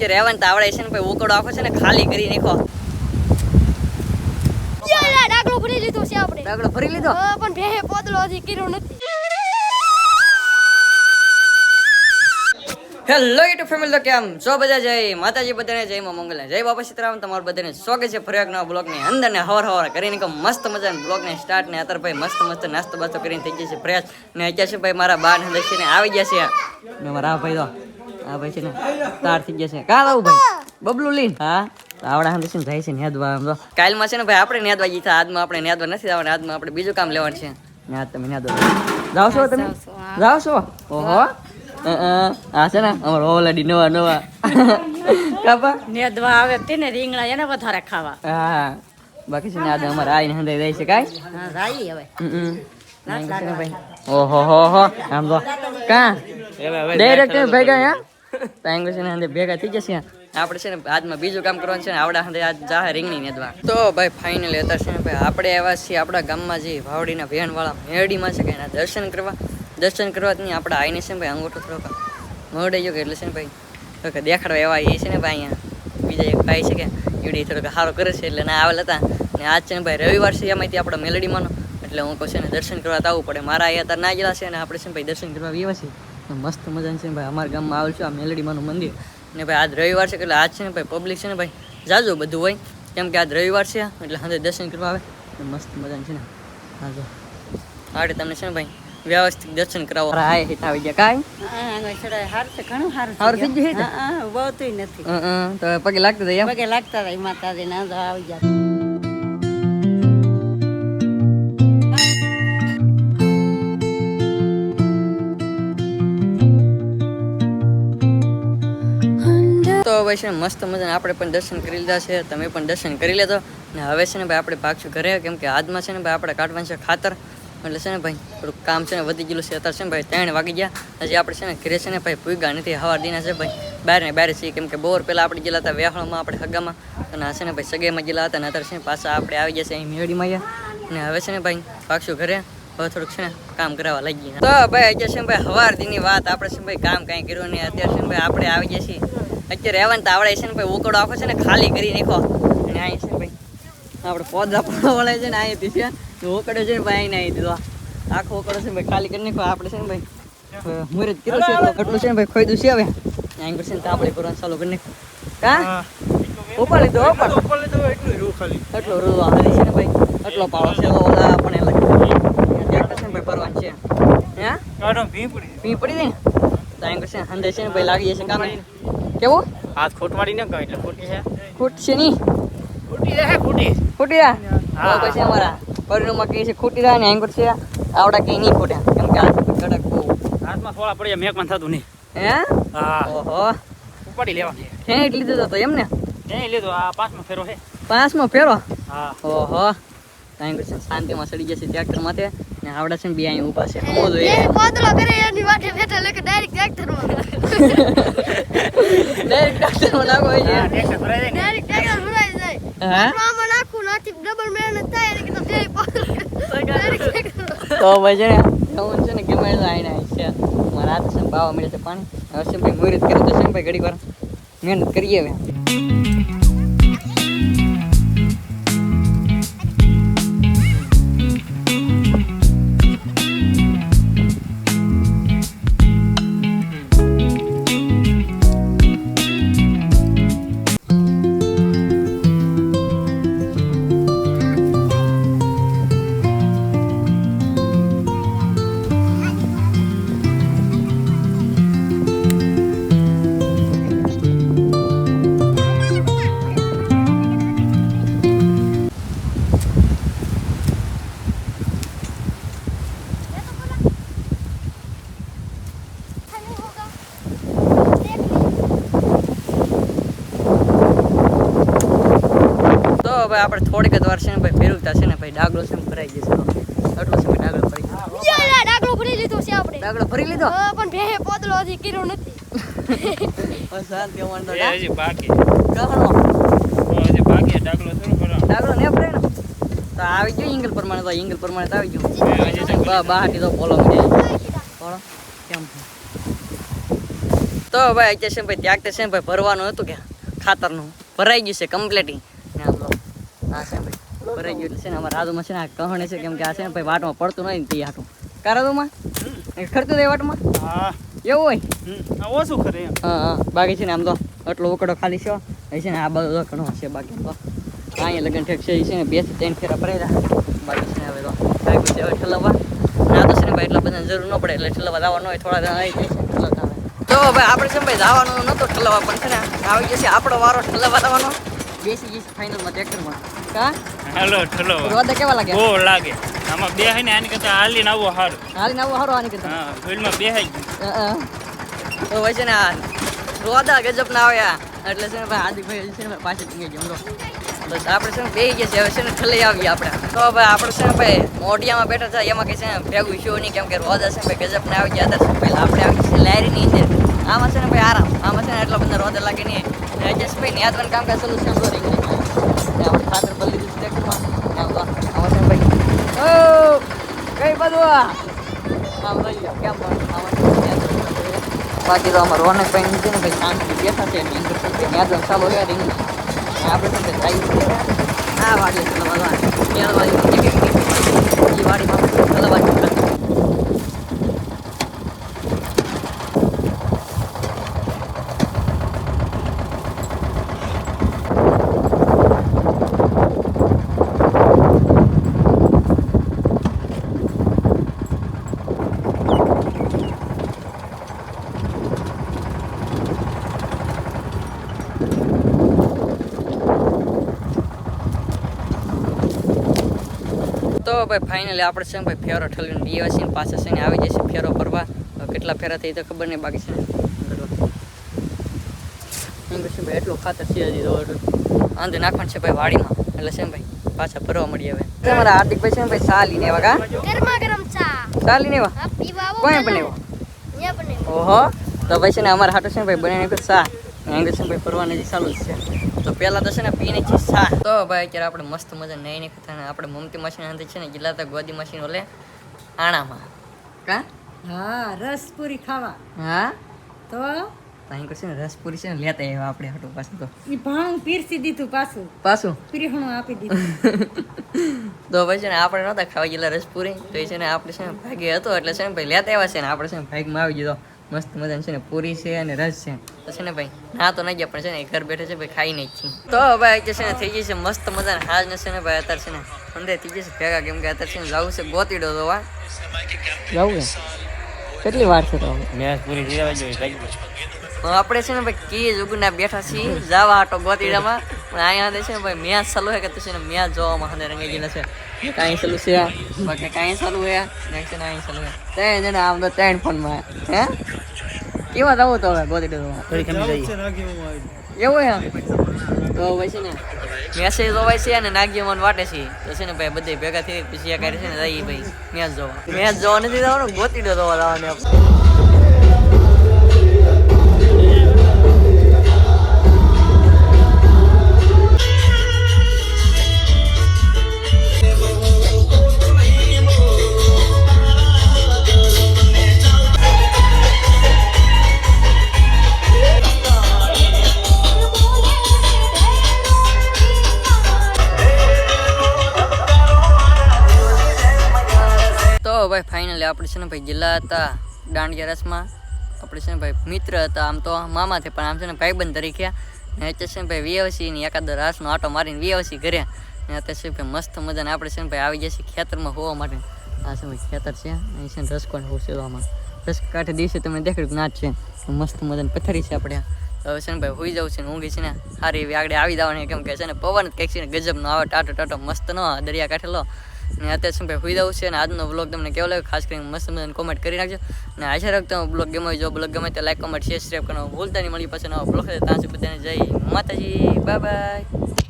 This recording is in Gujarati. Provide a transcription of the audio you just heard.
રેવન તો આવડે છે ને ભાઈ ઉકળો આખો છે ને ખાલી કરી નાખો. ડાગલો ભરી લીધો છે આપણે. ડાગલો ભરી લીધો પણ ભેહે પોદલો હજી કર્યો નથી. હેલો યુટ્યુબ ફેમિલી, તો કેમ છો બધા? જય માતાજી, બધાને જય માં મંગલ, જય બાપા સીતારામ. તમારું બધાને સ્વાગત છે ફરી એક નવા બ્લોગની અંદર ને હવાર કરીને મસ્ત મજાના બ્લોગને સ્ટાર્ટ. ને અત્યારે ભાઈ મસ્ત નાસ્તો બાસ્તો કરીને થઈ ગયા છે ફ્રેશ. ને અત્યારે છે ભાઈ મારા બા ને દક્ષિણે આવી ગયા છે. ને મારા આ ભાઈ તો આ ભાઈ છે ને તાર થઈ ગયા છે. કાલ આવું ભાઈ બબલું લીન. હા, આવડા હમ દક્ષિણ જાય છે નેદવા. આમ તો કાલમાં છે ને ભાઈ આપણે નેદવા ગઈ. આજમાં આપણે નેદવા નથી આવવાના. આજમાં આપણે બીજું કામ લેવાનું છે. ને આજ તમે નેદવા જાઓ છો? તમે જાઓ છો? ઓહો, આ છે ને અમાર ઓલરેડી નવા કાપા નેદવા આવે તેને રીંગણા એને વધારે ખાવા. હા, બાકી છે ને આજે અમારે આઈને હંધાઈ જાય છે. કાઈ હા રાઈ હવે ભાઈ. ઓહો હો હો, આમ તો કા ડાયરેક્ટ ભેગા યા ટાઈમ છે ને હંધે ભેગા થઈ જશે. આપણે છે ને આજમાં બીજું કામ કરવાનું છે ને આવડા હંધે આજ જાહે રીંગણી નેદવા. તો ભાઈ ફાઇનલી અત્યારે છે ને ભાઈ આપણે આવ્યા છીએ આપણા ગામમાં જે ભાવડીના ભેણવાળા મેરડીમાં છે કે એના દર્શન કરવા જ નહીં. આપણે આવીને છે ને ભાઈ અંગૂઠો થોડોક મળે ગયો કે એટલે છે ને ભાઈ થોડોક દેખાડવા એવા એ છે ને ભાઈ અહીંયા બીજા એક ભાઈ છે કે એવડી થોડોક સારો કરે છે એટલે ના આવેલા હતા. ને આજ છે ને ભાઈ રવિવાર છે એમાંથી આપણા મેલડીમાંનો એટલે હું કહું છે ને દર્શન કરવા તો આવવું પડે. મારા અહીંયા તાર ના ગયેલા છે અને આપણે છે ને ભાઈ દર્શન કરવા આવ્યા છીએ. મસ્ત મજાનું છે ભાઈ અમારા ગામમાં આવેલું છે આ મેલડીમાંનું મંદિર. ને ભાઈ આજ રવિવાર છે એટલે આજ છે ને ભાઈ પબ્લિક છે ને ભાઈ જાજો બધું હોય કેમ કે આજ રવિવાર છે એટલે હાથે દર્શન કરવા આવે. મસ્ત મજાનું છે ને હાજો આડે તમને છે ને ભાઈ વ્યવસ્થિત દર્શન કરાવો. હાય હિત આવી ગયા. કાઈ ઘણું સારું થઈ ગયું બહુ નથી તો પગે લાગતા હતા. પગે લાગતા હતા માતાજી ના આવી ગયા. તો હવે છે ને મસ્ત મજાને આપણે પણ દર્શન કરી લીધા છે. તમે પણ દર્શન કરી લેજો. ને હવે છે ને ભાઈ આપણે ભાગશું ઘરે કેમ કે આજમાં છે ને ભાઈ આપણે કાઢવાનું છે ખાતર. એટલે છે ને ભાઈ થોડુંક કામ છે ને વધી ગયેલું છે. અત્યારે છે ને ભાઈ 3 વાગી ગયા. હજી આપણે છે ને ઘરે છે ને ભાઈ ભૂગા નથી. હવાર દીના છે ભાઈ બહાર છીએ કેમ કે બોર પહેલાં આપણે ગયેલા હતા વેહાળમાં આપણે હગામાં અને આ છે ને ભાઈ સગાઈમાં ગયેલા હતા. ને અત્યારે છે ને પાછા આપણે આવી ગયા છે અહીં મેળીમાં આવ્યા. ને હવે છે ને ભાઈ ભાગશું ઘરે. હવે થોડુંક છે ને કામ કરાવવા લાગી ગયા. તો ભાઈ અત્યારે છે ને ભાઈ હવાર દીની વાત આપણે છે ને ભાઈ કામ કાંઈ કર્યું નહીં. અત્યારે છે ને ભાઈ આપણે આવી ગયા છીએ. અત્યારે રહેવાનું તો આવડે છે ને ભાઈ ઉકળો આખો છે ને ખાલી કરી નાખો. અને અહીં છે ને ભાઈ આપણે પોદરા પડવા વળે છે ને અહીંથી છે ઉકળો છે ને ભાઈ અહીં આવી દીધો. આખો ઉકળો છે ભાઈ ખાલી કરી નાખો. આપણે છે ને ભાઈ મુહૂર્ત કર્યું છે એટલું છે ને ભાઈ ખોઈ દઉં છે. હવે અહીં કરશે ને તો આપણે કરવાનું ચાલુ કરી નાખો. કા ઉપર લીધો એટલો રૂ હાલી છે ને ભાઈ એટલો પાળો છે ઓલા પણ ટ્રેક્ટર છે ને ભાઈ ભરવાનું છે. હે ભી પડી દે ને તો અહીં કરશે અંદર છે ને ભાઈ લાગી જશે કામ. કેવું હાથ ખોટ મારી ન ગયો એટલે ખોટી છે. ખૂટ છે નહીં ખૂટી રહ્યા પછી અમારા પરિણામમાં કહે છે ખૂટી રહ્યા ને એંગર છે આવડા કઈ નહીં ખૂટ્યા કેમ કે આ કડક બહુ હાથમાં થોડા પડ્યા મેકમાં થતું નહીં. હે હા ઓહો ઉપાડી લેવાની ખેંચ લીધો તો એમ ને નહીં લીધો. આ 5મો ફેરો છે. 5મો ફેરો. હા ઓહો એંગર છે શાંતિમાં સડી જશે ટ્રેક્ટર માથે ને આવડા છે ને બે અહીં ઊભા છે. મોદો એ પોદલો કરે એની વાટે બેઠા લેકે ડાયરેક્ટ ટ્રેક્ટરમાં ડાયરેક્ટ ટ્રેક્ટરમાં નાખો છે. હા ટેક્ટર ભરાઈ જાય ને. ડાયરેક્ટ ટ્રેક્ટર ભરાઈ જાય. હા આમાં નાખું નાથી ડબલ મહેનત થાય એટલે કે તે પોદલો ડાયરેક્ટ ટ્રેક્ટર. તો ભાઈ છે ને હું છે ને ગમે તો આવીને આવી છે મારા હાથ છે ને બાવા મળે છે પાણી. હવે છે ભાઈ મુહૂર્ત કર્યું તો છે ભાઈ ઘડીક વાર મહેનત કરીએ હવે. આપણે થોડીક જ વાર છે ને ભાઈ ફેરવતા છે ને ભાઈ ડાગલો છે ભરાઈ જશે. એટલો છે ડાગલો ભરી ગયો. ડાગલો ભરી લીધો છે આપણે. ડાગલો ભરી લીધો પણ ભેહે પોદલો હજી કર્યો નથી. શાંતિ વાંધો એ હજી બાકી કહનો હજી બાકી ડાગલો થોડો ભરા ડાગલો ને ભરે ને તો આવી ગયો એંગલ પ્રમાણે તો આવી ગયો. બહાટી તો બોલો બોલો કેમ તો ભાઈ અત્યારે છે ને ભાઈ ત્યાં છે ને ભાઈ ભરવાનું હતું કે ખાતરનું ભરાઈ ગયું છે કમ્પ્લીટ ને આમ લો આ છે ભાઈ ભરાઈ ગયું એટલે છે ને અમારા આજુમાં છે ને આ કહણે છે કેમ કે આ છે ને ભાઈ વાટમાં પડતું નહીં ને તે આટું કારાદુમાં ખરતું થાય વાટમાં હા એવું હોય આ ઓછું કરે એમ હા હા બાકી છે ને આમ તો એટલો ઉકડો ખાલી છે એ છે ને આ બધો ઘણો છે બાકી તો અહીંયા લગન ઠેક છે એ છે ને 2 થી 3 ફેરા ભરેલા બાકી છે ને હવે તો કાંઈ છે હવે ઠલવવા ના તો છે ને ભાઈ એટલા બધા જરૂર ન પડે એટલે ઠલવવા જવાનું હોય થોડા જણા આવી જાય છે ઠલવતા આવે તો ભાઈ આપણે છે ને ભાઈ જવાનું નહોતું ઠલવવા પણ છે ને આવી જશે આપણો વારો ઠલવવા જવાનો બેસી જઈશ ફાઇનલમાં ટ્રેક્ટરમાં કા હાલો ઠલો રોદા કેવા લાગે બહુ લાગે આમાં બેહાય ને આની કરતા હાલીને આવો સારું હાલીને આવું સારું આની કરતા હા ફિલ્ડમાં બેહાઈ ગયું તો ભાઈ છે ને આ રોદા ગજબ ના આવ્યા એટલે છે ને ભાઈ હાર્દિકભાઈ છે ને ભાઈ પાછી થઈ ગઈ સમજો બસ આપણે છે ને બે ગયા છે હવે છે ને ઠલી આવીએ આપણે તો ભાઈ આપણે છે ને ભાઈ મોઢિયામાં બેઠા હતા એમાં કંઈ છે ને ભેગું શું નહીં કેમ કે રોદા છે ભાઈ ગજબ ના આવી ગયા હતા પહેલાં આપણે આવી છે લારીની અંદર આમાં છે ને ભાઈ આરામ આમાં છે ને એટલા બધા રોદા લાગે નહીં રાજેશભાઈ ને યાદવાનું કામ કાજ ચાલુ છે આપણે ખાતર બદલી દીધું ટ્રેક્ટરમાં આમાં છે ને ભાઈ ઓ કઈ બધું આમ લઈ જાઓ કેમ પણ બાકી તો અમારે રોનકભાઈ નીચે ને ભાઈ શાંતિ બેઠા છે એની અંદર યાદ ચાલો યાર રીંગ આપણે તો જાય આ વાડી ચલાવવા ત્યાં વાડી એ વાડીમાં ચલાવવા તો ભાઈ ફાઇનલી આપણે છે ને ભાઈ ફેરો ઠલીને બે છે ને પાછા છે ને આવી જશે ફેરો ભરવા કેટલા ફેરા થઈ તો ખબર નહીં બાકી છે એમ કે છે ભાઈ એટલું ખાતર છે હજી તો આંધે નાખવાનું છે ભાઈ વાડીમાં એટલે છે ને ભાઈ પાછા ભરવા મળી હવે તમારા હાર્દિકભાઈ છે ને ભાઈ સા લઈને એવા કા ગરમા ગરમ ચા સા લઈને એવા આ પીવા આવો કોઈ બનાવ્યો અહીંયા બને ઓહો તો ભાઈ છે ને અમારા હાટો છે ને ભાઈ બનાવીને નાખ્યો સા એંગે છે ને ભાઈ ભરવાની હજી ચાલુ જ છે તો પહેલાં તો છે ને પીને છે સા તો ભાઈ અત્યારે આપણે મસ્ત મજા નહીં નહીં ખાતા આપણે મમતી મશીન અંદર છે ને ગિલાતા ગોદી મશીન ઓલે આણામાં કા હા રસપુરી ખાવા હા તો અહીં છે ને રસપુરી છે ને લેતા આવ્યા આપણે હાટું પાછું તો ઈ ભાણું પીરસી દીધું પાછું પીરહણું આપી દીધું તો ભાઈ છે ને આપણે નહોતા ખાવા ગયેલા રસપુરી તો એ છે ને આપણે છે ને ભાગે હતો એટલે છે ને ભાઈ લેતા આવ્યા છે ને આપણે છે ને ભાગમાં આવી ગયો મસ્ત મજાની છે ને પૂરી છે અને રસ છે તો છે ને ભાઈ ના તો નહીં ગયા પણ છે ને ઘર બેઠે છે ભાઈ ખાઈ નહીં છીએ તો ભાઈ છે ને થઈ જશે મસ્ત મજાને હાજ ને છે ને ભાઈ અત્યારે છે ને અંદર થઈ જશે ભેગા કેમ કે અત્યારે છે ને જવું છે ગોતીડો તો વા જવું કેટલી વાર છે તો મેચ પૂરી થઈ જવા જોઈએ આપણે છે ને ભાઈ કી જુગના બેઠા છીએ જવા આટો ગોતીડામાં પણ અહીંયા છે ને ભાઈ મેચ ચાલુ છે કે તો છે ને મેચ જોવામાં અંદર રંગી ગયેલા છે કાંઈ ચાલુ છે બાકી કાંઈ ચાલુ છે નેક્સ્ટ છે ને અહીં ચાલુ છે ત્રણ જણા આમ તો ત્રણ ફોનમાં હે કેવા જવું તો હવે ગોતીડામાં એવું હે તો ભાઈ છે ને મેસેજ જોવાય છે અને નાગીમાં વાટે છે તો છે ને ભાઈ બધે ભેગા થઈ પછી આ કરે છે ને જઈએ ભાઈ મેચ જોવા નથી જવાનું ગોતીડો જોવા જવાનું ભાઈ ફાઇનલી આપણે છે ને ભાઈ ગયેલા હતા દાંડિયા રસમાં આપણે છે ને ભાઈ મિત્ર હતા આમ તો મામા છે પણ આમ છે ને ભાઈબંધ તરીકે ને અત્યારે છે ને ભાઈ વીએવસી ને એકાદ રસનો આટો મારીને વીએવસી ઘરે ને અત્યારે છે ભાઈ મસ્ત મજાને આપણે છે ને ભાઈ આવી જશે ખેતરમાં હોવા માટે આ છે ભાઈ ખેતર છે અહીં છે ને રસકોણ હોશે આમાં રસ કાંઠે દિવસે તમને દેખાડ્યું ના જ છે મસ્ત મજાની પથ્થરી છે આપણે હવે છે ને ભાઈ હોઈ જવું છે ને ઊંઘી છે ને સારી એવી આગળ આવી જવાની કેમ કે છે ને પવન કંઈક છે ને ગજબનો આવે ટાટો ટાટો મસ્ત નો દરિયા કાંઠે લો ને અત્યારે છે ભાઈ હોઈ જવું છે અને આજનો બ્લોગ તમને કેવો લાગ્યો ખાસ કરીને મસ્ત મજાને કોમેન્ટ કરી નાખજો અને આશા રાખતા હું બ્લોગ ગમે જો બ્લોગ ગમે તો લાઈક કોમેન્ટ શેર સબસ્ક્રાઈબ કરવાનું ભૂલતા નહીં મળી પછી નવો બ્લોગ ત્યાં સુધી બધાને જય માતાજી બાય બાય